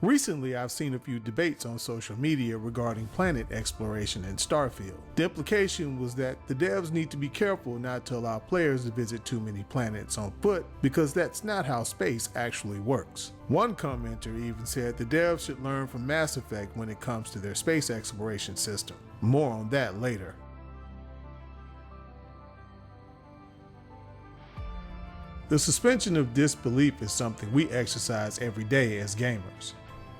Recently, I've seen a few debates on social media regarding planet exploration in Starfield. The implication was that the devs need to be careful not to allow players to visit too many planets on foot because that's not how space actually works. One commenter even said the devs should learn from Mass Effect when it comes to their space exploration system. More on that later. The suspension of disbelief is something we exercise every day as gamers.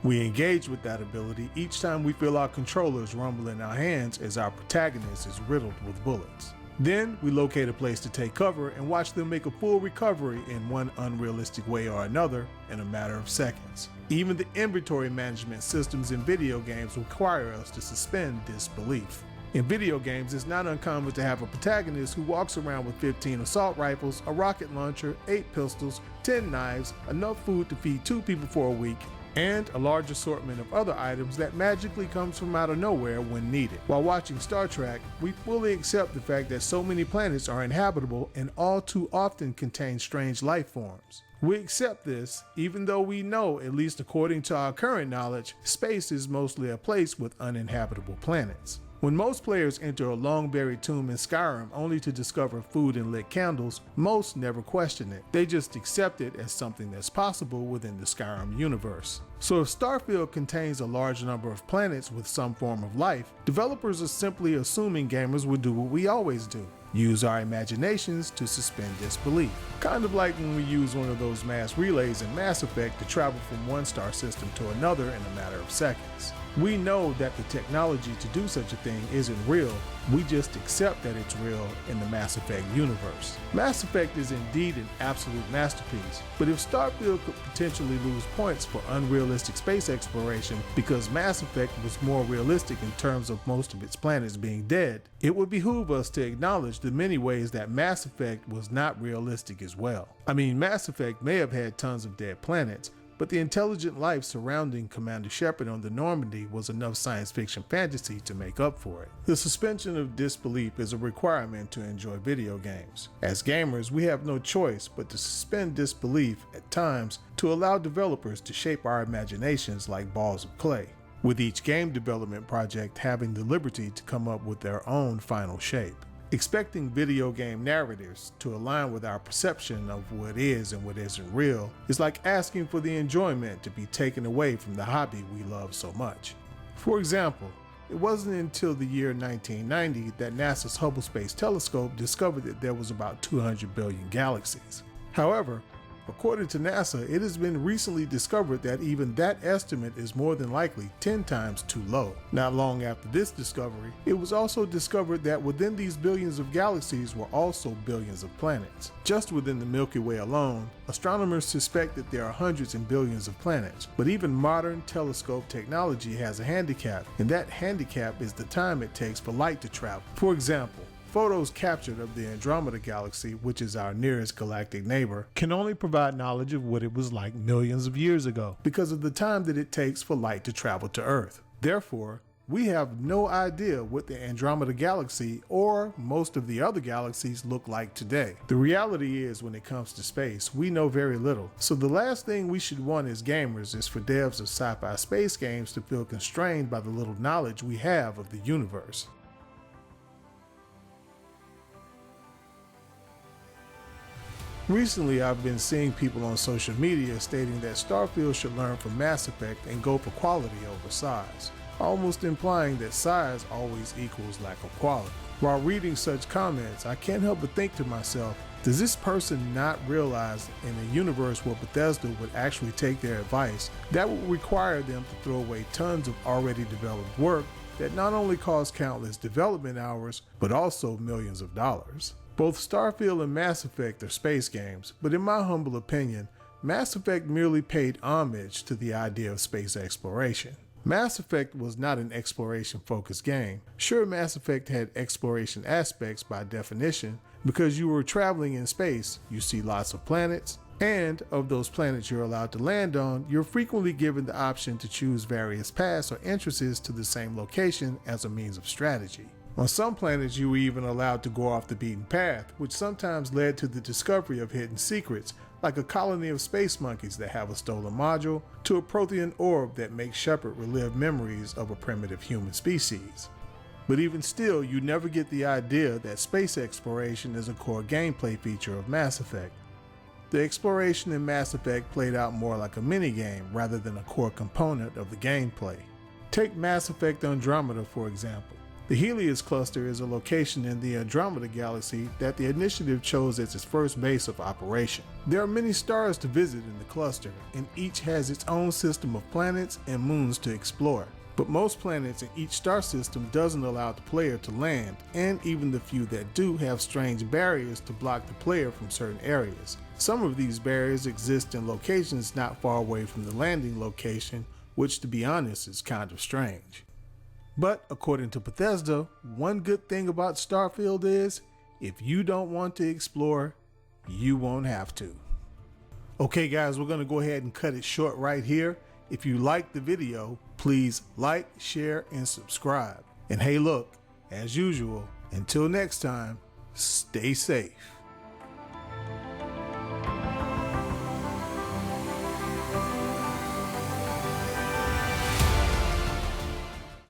We engage with that ability each time we feel our controllers rumble in our hands as our protagonist is riddled with bullets. Then we locate a place to take cover and watch them make a full recovery in one unrealistic way or another in a matter of seconds. Even the inventory management systems in video games require us to suspend disbelief. In video games, it's not uncommon to have a protagonist who walks around with 15 assault rifles, a rocket launcher, 8 pistols, 10 knives, enough food to feed 2 people for a week, and a large assortment of other items that magically comes from out of nowhere when needed. While watching Star Trek, we fully accept the fact that so many planets are inhabitable and all too often contain strange life forms. We accept this, even though we know, at least according to our current knowledge, space is mostly a place with uninhabitable planets. When most players enter a long-buried tomb in Skyrim only to discover food and lit candles, most never question it. They just accept it as something that's possible within the Skyrim universe. So if Starfield contains a large number of planets with some form of life, developers are simply assuming gamers will do what we always do. Use our imaginations to suspend disbelief. Kind of like when we use one of those mass relays in Mass Effect to travel from one star system to another in a matter of seconds. We know that the technology to do such a thing isn't real, we just accept that it's real in the Mass Effect universe. Mass Effect is indeed an absolute masterpiece, but if Starfield could potentially lose points for unrealistic space exploration because Mass Effect was more realistic in terms of most of its planets being dead, it would behoove us to acknowledge the many ways that Mass Effect was not realistic as well. I mean, Mass Effect may have had tons of dead planets, but the intelligent life surrounding Commander Shepard on the Normandy was enough science fiction fantasy to make up for it. The suspension of disbelief is a requirement to enjoy video games. As gamers, we have no choice but to suspend disbelief at times to allow developers to shape our imaginations like balls of clay, with each game development project having the liberty to come up with their own final shape. Expecting video game narratives to align with our perception of what is and what isn't real is like asking for the enjoyment to be taken away from the hobby we love so much. For example, it wasn't until the year 1990 that NASA's Hubble Space Telescope discovered that there was about 200 billion galaxies. However, according to NASA, it has been recently discovered that even that estimate is more than likely 10 times too low. Not long after this discovery, it was also discovered that within these billions of galaxies were also billions of planets. Just within the Milky Way alone, astronomers suspect that there are hundreds and billions of planets. But even modern telescope technology has a handicap, and that handicap is the time it takes for light to travel. For example, photos captured of the Andromeda Galaxy, which is our nearest galactic neighbor, can only provide knowledge of what it was like millions of years ago because of the time that it takes for light to travel to Earth. Therefore, we have no idea what the Andromeda Galaxy or most of the other galaxies look like today. The reality is, when it comes to space, we know very little. So the last thing we should want as gamers is for devs of sci-fi space games to feel constrained by the little knowledge we have of the universe. Recently, I've been seeing people on social media stating that Starfield should learn from Mass Effect and go for quality over size, almost implying that size always equals lack of quality. While reading such comments, I can't help but think to myself, does this person not realize in a universe where Bethesda would actually take their advice, that would require them to throw away tons of already developed work that not only costs countless development hours, but also millions of dollars? Both Starfield and Mass Effect are space games, but in my humble opinion, Mass Effect merely paid homage to the idea of space exploration. Mass Effect was not an exploration-focused game. Sure, Mass Effect had exploration aspects by definition, because you were traveling in space, you see lots of planets, and of those planets you're allowed to land on, you're frequently given the option to choose various paths or entrances to the same location as a means of strategy. On some planets, you were even allowed to go off the beaten path, which sometimes led to the discovery of hidden secrets, like a colony of space monkeys that have a stolen module, to a Prothean orb that makes Shepard relive memories of a primitive human species. But even still, you never get the idea that space exploration is a core gameplay feature of Mass Effect. The exploration in Mass Effect played out more like a minigame rather than a core component of the gameplay. Take Mass Effect Andromeda for example. The Helios cluster is a location in the Andromeda galaxy that the Initiative chose as its first base of operation. There are many stars to visit in the cluster, and each has its own system of planets and moons to explore. But most planets in each star system doesn't allow the player to land, and even the few that do have strange barriers to block the player from certain areas. Some of these barriers exist in locations not far away from the landing location, which to be honest is kind of strange. But according to Bethesda, one good thing about Starfield is, if you don't want to explore, you won't have to. Okay guys, we're going to go ahead and cut it short right here. If you liked the video, please like, share, and subscribe. And hey look, as usual, until next time, stay safe.